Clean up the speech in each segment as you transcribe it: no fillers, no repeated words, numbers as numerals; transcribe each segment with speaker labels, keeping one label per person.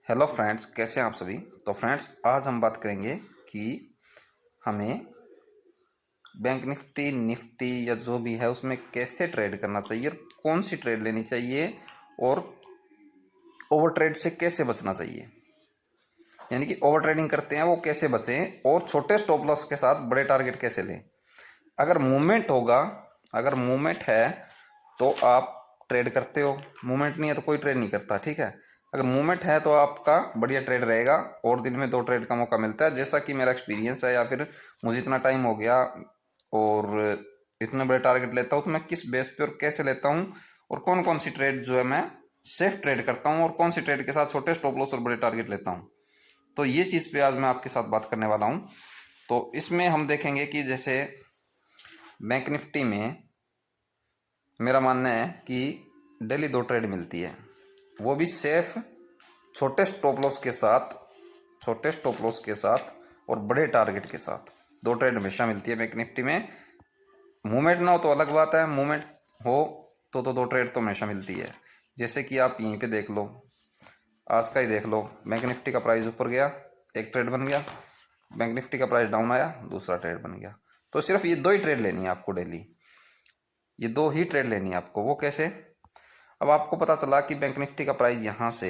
Speaker 1: Hello friends, कैसे हैं आप सभी। तो फ्रेंड्स, आज हम बात करेंगे कि हमें बैंक निफ्टी निफ्टी या जो भी है उसमें कैसे ट्रेड करना चाहिए और कौन सी ट्रेड लेनी चाहिए और ओवर ट्रेड से कैसे बचना चाहिए। यानी कि ओवर ट्रेडिंग करते हैं वो कैसे बचें और छोटे स्टॉप लॉस के साथ बड़े टारगेट कैसे लें। अगर मूवमेंट होगा, अगर मूवमेंट है तो आप ट्रेड करते हो, मूवमेंट नहीं है तो कोई ट्रेड नहीं करता। ठीक है, अगर मूवमेंट है तो आपका बढ़िया ट्रेड रहेगा और दिन में 2 ट्रेड का मौका मिलता है, जैसा कि मेरा एक्सपीरियंस है या फिर मुझे इतना टाइम हो गया और इतने बड़े टारगेट लेता हूँ तो मैं किस बेस पे और कैसे लेता हूँ और कौन कौन सी ट्रेड जो है मैं सेफ ट्रेड करता हूँ और कौन सी ट्रेड के साथ छोटे स्टॉप लॉस और बड़े टारगेट लेता हूँ। तो ये चीज़ पे आज मैं आपके साथ बात करने वाला हूँ। तो इसमें हम देखेंगे कि जैसे बैंक निफ्टी में मेरा मानना है कि डेली 2 ट्रेड मिलती है, वो भी सेफ छोटे स्टॉप लॉस के साथ, छोटे स्टॉप लॉस के साथ और बड़े टारगेट के साथ 2 ट्रेड हमेशा मिलती है बैंक निफ्टी में। मूवमेंट ना हो तो अलग बात है, मूवमेंट हो तो 2 ट्रेड तो हमेशा मिलती है। जैसे कि आप यहीं पे देख लो, आज का ही देख लो, बैंक निफ्टी का प्राइस ऊपर गया, 1 ट्रेड बन गया, बैंक निफ्टी का प्राइस डाउन आया, दूसरा ट्रेड बन गया। तो सिर्फ ये 2 ही ट्रेड लेनी है आपको डेली, ये 2 ही ट्रेड लेनी है आपको। वो कैसे? अब आपको पता चला कि बैंक निफ्टी का प्राइस यहाँ से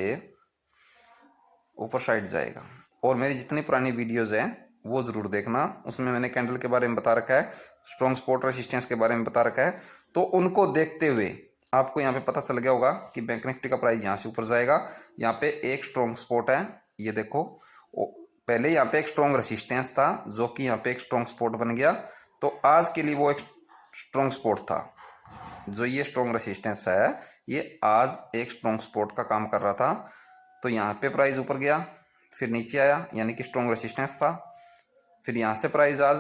Speaker 1: ऊपर साइड जाएगा, और मेरी जितनी पुरानी वीडियोज़ हैं वो ज़रूर देखना, उसमें मैंने कैंडल के बारे में बता रखा है, स्ट्रॉन्ग सपोर्ट रेसिस्टेंस के बारे में बता रखा है। तो उनको देखते हुए आपको यहाँ पे पता चल गया होगा कि बैंक निफ्टी का प्राइस यहाँ से ऊपर जाएगा। यहाँ पे एक स्ट्रॉन्ग सपोर्ट है, ये देखो। पहले यहाँ पे एक स्ट्रॉन्ग रेसिस्टेंस था जो कि यहाँ पे एक स्ट्रॉन्ग सपोर्ट बन गया। तो आज के लिए वो एक स्ट्रॉन्ग सपोर्ट था, जो ये स्ट्रॉन्ग रेसिस्टेंस है ये आज एक स्ट्रॉन्ग सपोर्ट का काम कर रहा था। तो यहाँ पे प्राइस ऊपर गया, फिर नीचे आया, यानी कि स्ट्रॉन्ग रेसिस्टेंस था। फिर यहाँ से प्राइस आज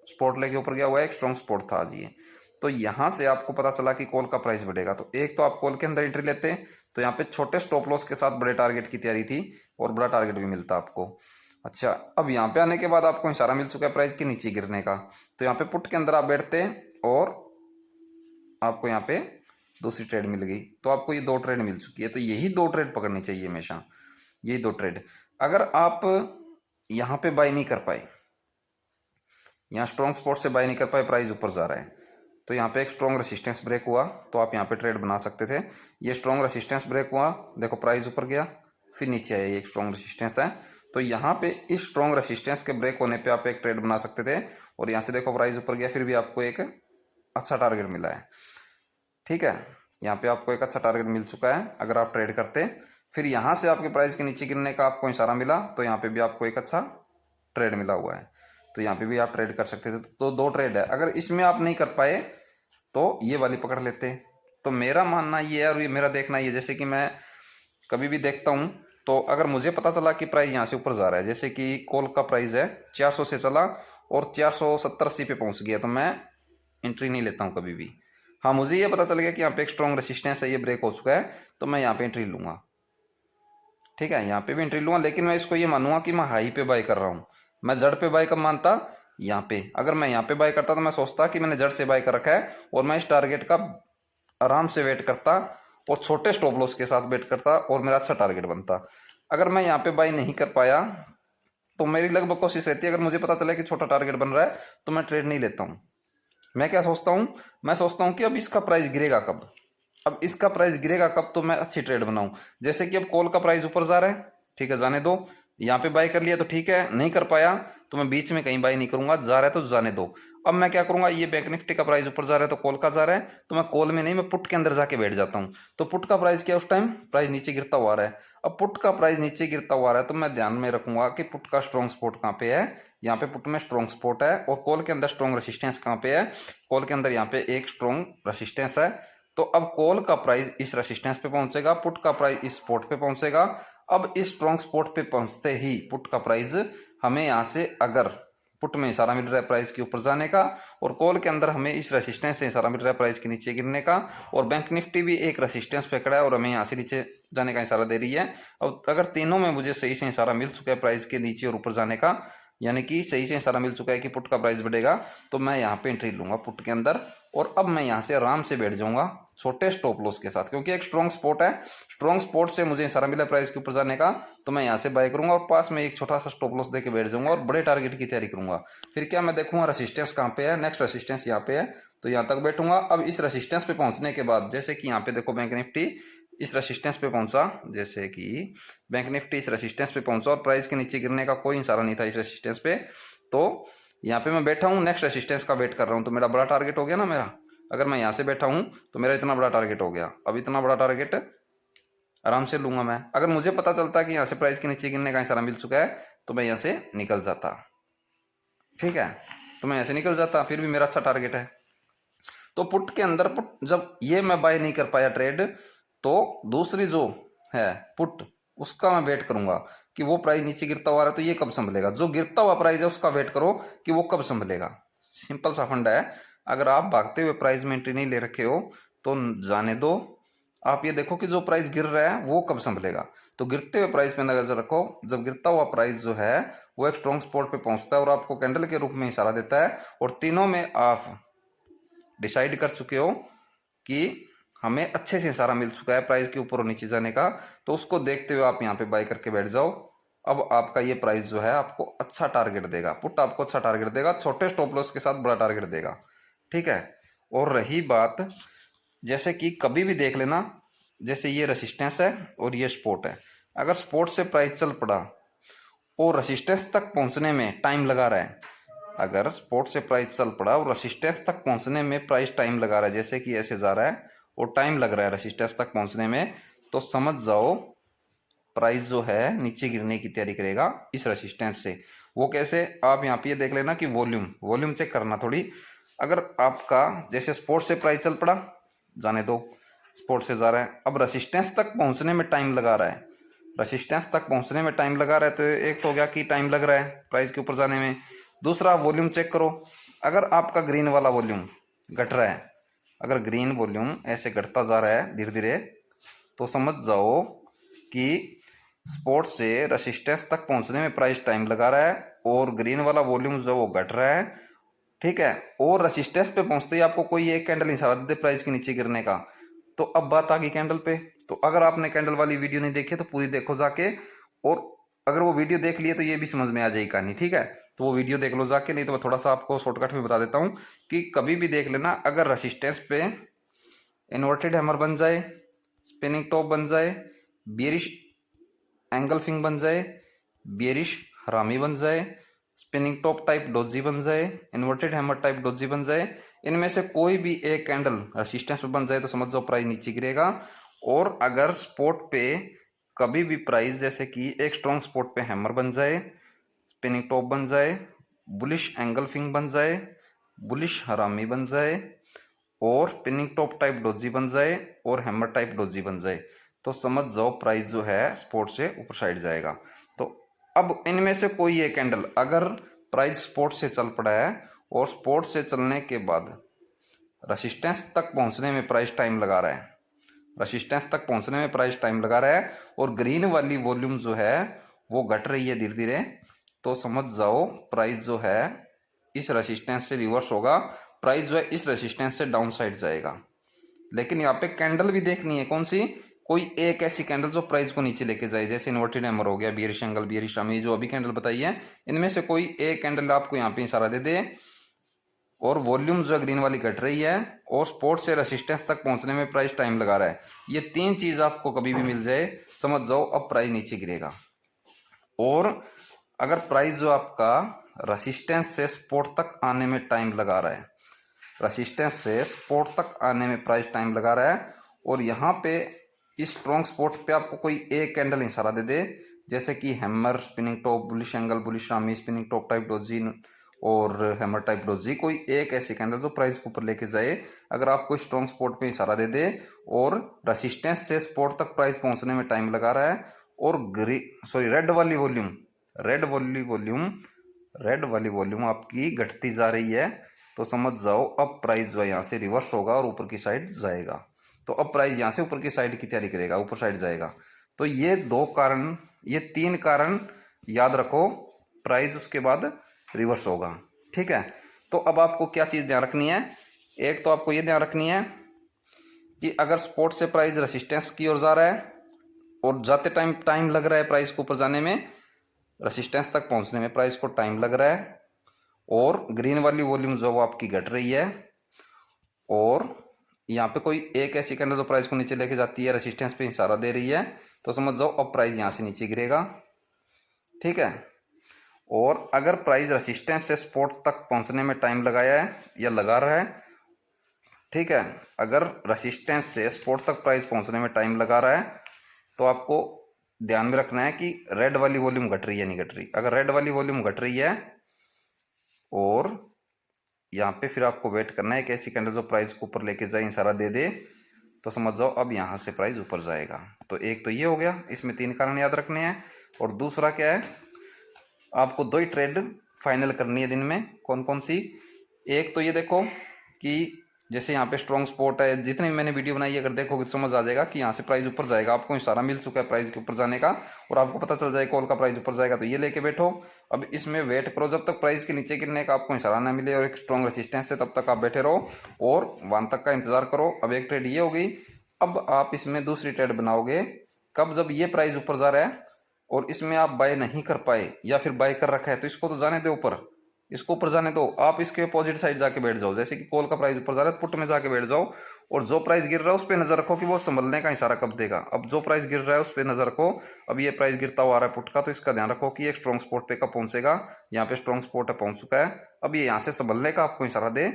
Speaker 1: सपोर्ट लेके ऊपर गया हुआ है, एक स्ट्रॉन्ग सपोर्ट था आज ये। तो यहाँ से आपको पता चला कि कॉल का प्राइस बढ़ेगा, तो एक तो आप कॉल के अंदर एंट्री लेते हैं, तो यहाँ पे छोटे स्टॉप लॉस के साथ बड़े टारगेट की तैयारी थी और बड़ा टारगेट भी मिलता आपको। अच्छा, अब यहाँ पे आने के बाद आपको इशारा मिल चुका है प्राइस के नीचे गिरने का, तो यहाँ पे पुट के अंदर आप बैठते हैं और आपको यहाँ पे दूसरी ट्रेड मिल गई, तो आपको ये 2 ट्रेड मिल चुकी है। तो यही 2 ट्रेड पकड़नी चाहिए हमेशा, यही 2 ट्रेड। अगर आप यहाँ पे बाय नहीं कर पाए, यहाँ स्ट्रॉन्ग सपोर्ट से बाय नहीं कर पाए, प्राइस ऊपर जा रहा है, तो यहाँ पे एक स्ट्रॉन्ग रेसिस्टेंस ब्रेक हुआ तो आप यहाँ पे ट्रेड बना सकते थे। ये स्ट्रॉन्ग रेसिस्टेंस ब्रेक हुआ, देखो प्राइस ऊपर गया, फिर नीचे आया, ये एक स्ट्रॉन्ग रेसिस्टेंस है। तो यहाँ पे इस स्ट्रॉन्ग रेसिस्टेंस के ब्रेक होने पे आप एक ट्रेड बना सकते थे, और यहाँ से देखो प्राइस ऊपर गया, फिर भी आपको एक अच्छा टारगेट मिला है। ठीक है, यहाँ पे आपको एक अच्छा टारगेट मिल चुका है अगर आप ट्रेड करते। फिर यहाँ से आपके प्राइस के नीचे गिरने का आपको इशारा मिला, तो यहाँ पे भी आपको एक अच्छा ट्रेड मिला हुआ है, तो यहाँ पे भी आप ट्रेड कर सकते थे। तो 2 ट्रेड है, अगर इसमें आप नहीं कर पाए तो ये वाली पकड़ लेते। तो मेरा मानना ये है और ये मेरा देखना ये, जैसे कि मैं कभी भी देखता हूँ, तो अगर मुझे पता चला कि प्राइस यहाँ से ऊपर जा रहा है, जैसे कि कॉल का प्राइस है 400 से चला और 470-80 पे पहुँच गया, तो मैं एंट्री नहीं लेता हूँ कभी भी। हाँ, मुझे ये पता चल गया कि यहाँ पे एक स्ट्रॉन्ग रेसिस्टेंस है, ये ब्रेक हो चुका है, तो मैं यहाँ पे एंट्री लूँगा। ठीक है, यहाँ पे भी एंट्री लूँगा, लेकिन मैं इसको ये मानूंगा कि मैं हाई पे बाय कर रहा हूँ। मैं जड़ पे बाय कब मानता? यहाँ पे। अगर मैं यहाँ पे बाय करता तो मैं सोचता कि मैंने जड़ से बाय कर रखा है और मैं इस टारगेट का आराम से वेट करता और छोटे स्टॉप लॉस के साथ वेट करता और मेरा अच्छा टारगेट बनता। अगर मैं यहाँ पे बाय नहीं कर पाया तो मेरी लगभग कोशिश रहती है, अगर मुझे पता चला कि छोटा टारगेट बन रहा है तो मैं ट्रेड नहीं लेता हूँ। मैं क्या सोचता हूँ, मैं सोचता हूँ कि अब इसका प्राइस गिरेगा कब, अब इसका प्राइस गिरेगा कब तो मैं अच्छी ट्रेड बनाऊं। जैसे कि अब कॉल का प्राइस ऊपर जा रहा है, ठीक है जाने दो, यहाँ पे बाय कर लिया तो ठीक है, नहीं कर पाया तो मैं बीच में कहीं बाय नहीं करूंगा, जा रहा है तो जाने दो। अब मैं क्या करूंगा, ये बैंक निफ्टी का प्राइस ऊपर जा रहा है तो कॉल का जा रहा है, तो मैं कॉल में नहीं, मैं पुट के अंदर जाके बैठ जाता हूँ। तो पुट का प्राइस क्या, उस टाइम प्राइस नीचे गिरता हुआ आ रहा है। अब पुट का प्राइस नीचे गिरता हुआ आ रहा है तो मैं ध्यान में रखूंगा कि पुट का स्ट्रॉन्ग सपोर्ट कहाँ पे है, यहाँ पे पुट में स्ट्रॉन्ग सपोर्ट है, और कॉल के अंदर स्ट्रॉन्ग रेसिस्टेंस कहाँ पे है, कॉल के अंदर यहाँ पे एक स्ट्रॉन्ग रेसिस्टेंस है। तो अब कॉल का प्राइस इस रेसिस्टेंस पे पहुंचेगा, पुट का प्राइस इस सपोर्ट पे पहुंचेगा। अब इस स्ट्रॉन्ग सपोर्ट पे पहुंचते ही पुट का प्राइस हमें यहाँ से, अगर पुट में इशारा मिल रहा है प्राइस के ऊपर जाने का और कॉल के अंदर हमें इस रेसिस्टेंस से इशारा मिल रहा है प्राइस के नीचे गिरने का, और बैंक निफ्टी भी एक रेसिस्टेंस पे खड़ा है और हमें यहाँ से नीचे जाने का इशारा दे रही है। अब अगर तीनों में मुझे सही से इशारा मिल चुका है प्राइस के नीचे और ऊपर जाने का, यानी कि सही से इशारा मिल चुका है कि पुट का प्राइस बढ़ेगा, तो मैं यहाँ पे एंट्री लूंगा पुट के अंदर। और अब मैं यहाँ से आराम से बैठ जाऊंगा छोटे स्टॉप लॉस के साथ, क्योंकि एक स्ट्रॉन्ग स्पॉट है, स्ट्रॉन्ग स्पॉट से मुझे इशारा मिला प्राइस के ऊपर जाने का, तो मैं यहाँ से बाय करूंगा और पास में एक छोटा सा स्टॉप लॉस देके बैठ जाऊंगा और बड़े टारगेट की तैयारी करूंगा। फिर क्या मैं देखूंगा रेसिस्टेंस कहाँ पे है, नेक्स्ट रेसिस्टेंस यहाँ पे है, तो यहाँ तक बैठूंगा। अब इस रेसिस्टेंस पे पहुंचने के बाद जैसे कि यहाँ पे देखो बैंक निफ्टी इस रेसिस्टेंस पे पहुंचा, जैसे कि बैंक निफ्टी इस रेसिस्टेंस पे पहुंचा और प्राइस के नीचे गिरने का कोई इशारा नहीं था इस रेसिस्टेंस पे, तो यहाँ पे मैं बैठा हूँ नेक्स्ट रेसिस्टेंस का वेट कर रहा हूँ, तो मेरा बड़ा टारगेट हो गया ना मेरा। अगर मैं यहाँ से बैठा हूँ तो मेरा इतना बड़ा टारगेट हो गया। अब इतना बड़ा टारगेट आराम से लूंगा मैं। अगर मुझे पता चलता कि यहाँ से प्राइस के नीचे गिरने का इशारा मिल चुका है तो मैं यहाँ से निकल जाता, ठीक है, तो मैं यहाँ से निकल जाता, फिर भी मेरा अच्छा टारगेट है। तो पुट के अंदर पुट जब ये मैं बाय नहीं कर पाया ट्रेड, तो दूसरी जो है पुट उसका मैं वेट करूंगा कि वो प्राइस नीचे गिरता हुआ रहा है तो ये कब संभलेगा। जो गिरता हुआ प्राइस है उसका वेट करो कि वो कब संभलेगा। सिंपल सा फंडा है। अगर आप भागते हुए प्राइस में एंट्री नहीं ले रखे हो तो जाने दो, आप ये देखो कि जो प्राइस गिर रहा है वो कब संभलेगा। तो गिरते हुए प्राइस पे नजर रखो। जब गिरता हुआ प्राइस जो है वो एक स्ट्रॉन्ग स्पॉट पे पहुंचता है और आपको कैंडल के रूप में इशारा देता है, और तीनों में आप डिसाइड कर चुके हो कि हमें अच्छे से इशारा मिल चुका है प्राइस के ऊपर और नीचे जाने का, तो उसको देखते हुए आप यहाँ पे बाय करके बैठ जाओ। अब आपका ये प्राइस जो है आपको अच्छा टारगेट देगा, पुट आपको अच्छा टारगेट देगा, छोटे स्टॉप लॉस के साथ बड़ा टारगेट देगा, ठीक है। और रही बात, जैसे कि कभी भी देख लेना, जैसे ये रेसिस्टेंस है और ये सपोर्ट है, अगर सपोर्ट से प्राइस चल पड़ा और रेसिस्टेंस तक पहुंचने में टाइम लगा रहा है, अगर सपोर्ट से प्राइस चल पड़ा और रेसिस्टेंस तक पहुंचने में प्राइस टाइम लगा रहा है, जैसे कि ऐसे जा रहा है और टाइम लग रहा है रेसिस्टेंस तक पहुंचने में, तो समझ जाओ प्राइस जो है नीचे गिरने की तैयारी करेगा इस रेसिस्टेंस से। वो कैसे, आप यहाँ पे ये देख लेना कि वॉल्यूम वॉल्यूम चेक करना थोड़ी। अगर आपका जैसे सपोर्ट से प्राइस चल पड़ा, जाने दो, सपोर्ट से जा रहा है, अब रेसिस्टेंस तक पहुंचने में टाइम लगा रहा है, रेसिस्टेंस तक पहुंचने में टाइम लगा रहा है, तो एक तो हो गया कि टाइम लग रहा है प्राइस के ऊपर जाने में। दूसरा वॉल्यूम चेक करो, अगर आपका ग्रीन वाला वॉल्यूम घट रहा है, अगर ग्रीन वॉल्यूम ऐसे घटता जा रहा है धीरे धीरे, तो समझ जाओ कि सपोर्ट से रेसिस्टेंस तक पहुंचने में प्राइस टाइम लगा रहा है और ग्रीन वाला वॉल्यूम जो वो घट रहा है, ठीक है। और रेसिस्टेंस पे पहुंचते ही आपको कोई एक कैंडल इशारा दे दे प्राइस के नीचे गिरने का, तो अब बात आ गई कैंडल पे। तो अगर आपने कैंडल वाली वीडियो नहीं देखी तो पूरी देखो जाके, और अगर वो वीडियो देख लिए तो ये भी समझ में आ जाएगी कहानी, ठीक है। तो वो वीडियो देख लो जाके, नहीं तो मैं थोड़ा सा आपको शॉर्टकट में बता देता हूँ कि कभी भी देख लेना, अगर रेसिस्टेंस पे इन्वर्टेड हैमर बन जाए, स्पिनिंग टॉप बन जाए, बियरिश एंगल्फिंग बन जाए, बियरिश हरामी बन जाए, स्पिनिंग टॉप टाइप डोजी बन जाए, इन्वर्टेड हैमर टाइप डोजी बन जाए, इनमें से कोई भी एक कैंडल रेसिस्टेंस पे बन जाए तो समझ जाओ प्राइस नीचे गिरेगा। और अगर स्पॉट पे कभी भी प्राइस जैसे कि एक स्ट्रॉन्ग स्पॉट पे हैमर बन जाए, स्पिनिंग टॉप बन जाए, बुलिश एंगल्फिंग बन जाए, बुलिश हरामी बन जाए, और पिनिंग टॉप टाइप डोजी बन जाए और हैमर टाइप डोजी बन जाए, तो समझ जाओ प्राइस जो है स्पोर्ट से ऊपर साइड जाएगा। तो अब इनमें से कोई एक कैंडल अगर प्राइस स्पोर्ट से चल पड़ा है और स्पोर्ट से चलने के बाद रेसिस्टेंस तक पहुंचने में प्राइस टाइम लगा रहा है, रेसिस्टेंस तक पहुंचने में प्राइस टाइम लगा रहा है और ग्रीन वाली वॉल्यूम जो है वो घट रही है धीरे धीरे, तो समझ जाओ प्राइस जो है इस रेसिस्टेंस से रिवर्स होगा, प्राइस जो है इस रेसिस्टेंस से डाउन साइड जाएगा। लेकिन यहाँ पे कैंडल भी देखनी है, कौन सी, कोई एक ऐसी कैंडल जो प्राइस को नीचे लेके जाए, जैसे इन्वर्टेड हैमर हो गया, बियरिश एंगल, बियरिश रामी, जो अभी कैंडल बताई है, इनमें से कोई एक कैंडल आपको यहाँ पे इशारा दे दे और वॉल्यूम जो है ग्रीन वाली घट रही है और स्पोर्ट से रेसिस्टेंस तक पहुंचने में प्राइस टाइम लगा रहा है, ये तीन चीज आपको कभी भी मिल जाए समझ जाओ अब प्राइस नीचे गिरेगा। और अगर प्राइस जो आपका रेसिस्टेंस से सपोर्ट तक आने में टाइम लगा रहा है, रेसिस्टेंस से सपोर्ट तक आने में प्राइस टाइम लगा रहा है और यहाँ पे इस स्ट्रॉन्ग सपोर्ट पे आपको कोई एक कैंडल इशारा दे दे, जैसे कि hammer, spinning top, bullish angle, bullish Rami, spinning top type doji और हैमर टाइप डोजी, कोई एक ऐसी कैंडल जो प्राइस को ऊपर लेके जाए, अगर आपको स्ट्रॉन्ग सपोर्ट पे इशारा दे दे और रेसिस्टेंस से सपोर्ट तक प्राइस पहुंचने में टाइम लगा रहा है और रेड वाली वॉल्यूम, रेड वाली वॉल्यूम, रेड वाली वॉल्यूम आपकी घटती जा रही है, तो समझ जाओ अब प्राइस जो है यहाँ से रिवर्स होगा और ऊपर की साइड जाएगा। तो अब प्राइस यहाँ से ऊपर की साइड की तैयारी करेगा, ऊपर साइड जाएगा। तो ये दो कारण, ये तीन कारण याद रखो प्राइस उसके बाद रिवर्स होगा। ठीक है, तो अब आपको क्या चीज़ ध्यान रखनी है, एक तो आपको ये ध्यान रखनी है कि अगर सपोर्ट से प्राइस रेसिस्टेंस की ओर जा रहा है और जाते टाइम लग रहा है प्राइस को ऊपर जाने में, रेसिस्टेंस तक पहुंचने में प्राइस को टाइम लग रहा है, और ग्रीन वाली वॉल्यूम जो वो आपकी घट रही है, और यहाँ पे कोई एक ऐसी कैंडल जो प्राइस को नीचे लेके जाती है, रेसिस्टेंस पे इशारा दे रही है, तो समझ जाओ अब प्राइस यहाँ से नीचे गिरेगा। ठीक है, और अगर प्राइस रेसिस्टेंस से सपोर्ट तक पहुंचने में टाइम लगाया है या लगा रहा है, ठीक है, अगर रेसिस्टेंस से सपोर्ट तक प्राइस पहुंचने में टाइम लगा रहा है तो आपको ध्यान में रखना है कि रेड वाली वॉल्यूम घट रही है नहीं घट रही। अगर रेड वाली वॉल्यूम घट रही है और यहाँ पे फिर आपको वेट करना है कि ऐसी कैंडल जो प्राइस को ऊपर लेके जाए, इशारा दे दे, तो समझ जाओ अब यहाँ से प्राइस ऊपर जाएगा। तो एक तो ये हो गया, इसमें 3 कारण याद रखने हैं। और दूसरा क्या है, आपको 2 ही ट्रेड फाइनल करनी है दिन में। कौन कौन सी, एक तो ये देखो कि जैसे यहाँ पे स्ट्रॉन्ग सपोर्ट है, जितनी भी मैंने वीडियो बनाई है अगर देखोगे तो समझ आ जाएगा कि यहाँ से प्राइस ऊपर जाएगा, आपको इशारा मिल चुका है प्राइस के ऊपर जाने का, और आपको पता चल जाएगा कॉल का प्राइस ऊपर जाएगा, तो ये लेके बैठो। अब इसमें वेट करो जब तक प्राइस के नीचे गिरने का आपको इशारा ना मिले और एक स्ट्रॉन्ग रेसिस्टेंस है, तब तक आप बैठे रहो और वहां तक का इंतजार करो। अब एक ट्रेड ये हो गई। अब आप इसमें दूसरी ट्रेड बनाओगे कब, जब ये प्राइस ऊपर जा रहा है और इसमें आप बाय नहीं कर पाए या फिर बाय कर रखा है, तो इसको तो जाने दो ऊपर, इसको ऊपर जाने दो, आप इसके अपोजिट साइड जाके बैठ जाओ। जैसे कि कॉल का प्राइस ऊपर जा रहा है, पुट में जाके बैठ जाओ और जो प्राइस गिर रहा है उस पर नजर रखो कि वो संभलने का इशारा कब देगा। अब जो प्राइस गिर रहा है उस पर नजर रखो। अब ये प्राइस गिरता हुआ आ रहा है पुट का, तो इसका ध्यान रखो कि एक स्ट्रॉन्ग स्पॉट पे कब पहुंचेगा। यहाँ पे स्ट्रॉन्ग स्पॉट है, पहुंच चुका है, अब ये यहाँ से संभलने का आपको इशारा दे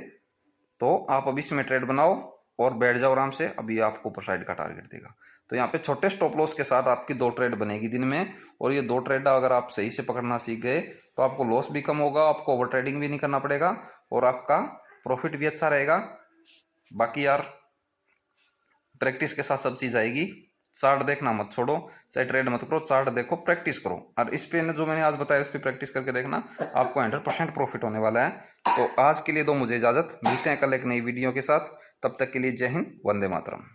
Speaker 1: तो आप अभी इसमें ट्रेड बनाओ और बैठ जाओ आराम से। अभी आपको ऊपर साइड का टारगेट देगा। तो यहाँ पे छोटे स्टॉप लॉस के साथ आपकी 2 ट्रेड बनेगी दिन में, और ये 2 ट्रेड अगर आप सही से पकड़ना सीख गए तो आपको लॉस भी कम होगा, आपको ओवर ट्रेडिंग भी नहीं करना पड़ेगा और आपका प्रॉफिट भी अच्छा रहेगा। बाकी यार प्रैक्टिस के साथ सब चीज आएगी। चार्ट देखना मत छोड़ो, चाहे ट्रेड मत करो, चार्ट देखो, प्रैक्टिस करो, और इस पे जो मैंने आज बताया उस पर प्रैक्टिस करके देखना, आपको 100% प्रॉफिट होने वाला है। तो आज के लिए दो मुझे इजाजत, मिलते हैं कल एक नई वीडियो के साथ। तब तक के लिए जय हिंद, वंदे मातरम।